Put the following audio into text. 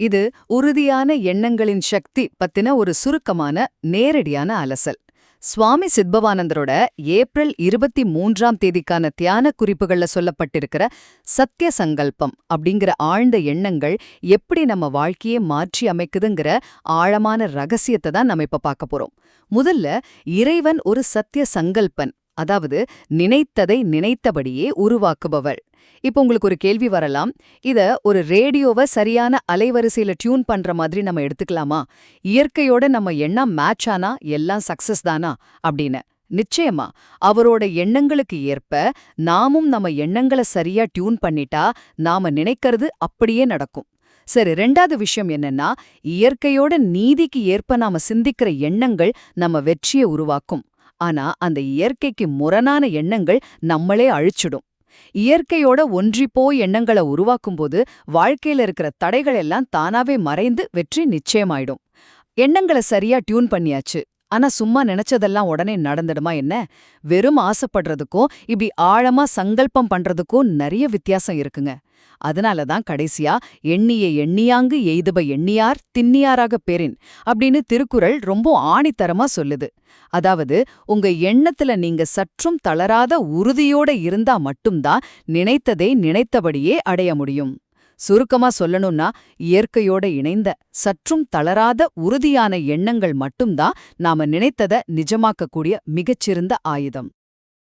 இது உறுதியான எண்ணங்களின் சக்தி பத்தின ஒரு சுருக்கமான நேரடியான அலசல். சுவாமி சித்பவானந்தரோட ஏப்ரல் 23ஆம் தேதிக்கான தியான குறிப்புகள்ல சொல்லப்பட்டிருக்கிற சத்திய சங்கல்பம் அப்படிங்கிற ஆழ்ந்த எண்ணங்கள் எப்படி நம்ம வாழ்க்கையை மாற்றி அமைக்குதுங்கிற ஆழமான ரகசியத்தை தான் நம்ம இப்ப பார்க்க போறோம். முதல்ல, இறைவன் ஒரு சத்திய சங்கல்பன், அதாவது நினைத்ததை நினைத்தபடியே உருவாக்குபவள். இப்போ உங்களுக்கு ஒரு கேள்வி வரலாம், இத ஒரு ரேடியோவை சரியான அலைவரிசையில டியூன் பண்ற மாதிரி நம்ம எடுத்துக்கலாமா? இயற்கையோட நம்ம எண்ணம் மேட்ச் ஆனா எல்லாம் சக்சஸ் தானா அப்படின்னு. நிச்சயமா. அவரோட எண்ணங்களுக்கு ஏற்ப நாமும் நம்ம எண்ணங்களை சரியா டியூன் பண்ணிட்டா நாம நினைக்கிறது அப்படியே நடக்கும். சரி, ரெண்டாவது விஷயம் என்னன்னா, இயற்கையோட நீதிக்கு ஏற்ப நாம சிந்திக்கிற எண்ணங்கள் நம்ம வெற்றியை உருவாக்கும். ஆனா அந்த இயற்கைக்கு முரணான எண்ணங்கள் நம்மளே அழிச்சிடும். இயற்கையோட ஒன்றிப்போய் எண்ணங்களை உருவாக்கும்போது வாழ்க்கையில இருக்கிற தடைகள் எல்லாம் தானாவே மறைந்து வெற்றி நிச்சயமாயிடும். எண்ணங்களை சரியா டியூன் பண்ணியாச்சு, ஆனா சும்மா நினைச்சதெல்லாம் உடனே நடந்துடுமா என்ன? வெறும் ஆசைப்படுறதுக்கும் இப்படி ஆழமா சங்கல்பம் பண்றதுக்கும் நிறைய வித்தியாசம் இருக்குங்க. அதனாலதான் கடைசியா எண்ணிய எண்ணியாங்கு எய்துப எண்ணியார் திண்ணியாராக பெறின் அப்படின்னு திருக்குறள் ரொம்ப ஆணித்தரமா சொல்லுது. அதாவது, உங்க எண்ணத்துல நீங்க சற்றும் தளராத உறுதியோட இருந்தா மட்டும்தான் நினைத்ததை நினைத்தபடியே அடைய முடியும். சுருக்கமா சொல்லணும்னா, இயற்கையோட இணைந்த சற்றும் தளராத உறுதியான எண்ணங்கள் மட்டும்தான் நாம நினைத்தத நிஜமாக்கக்கூடிய மிகச்சிறந்த ஆயுதம்.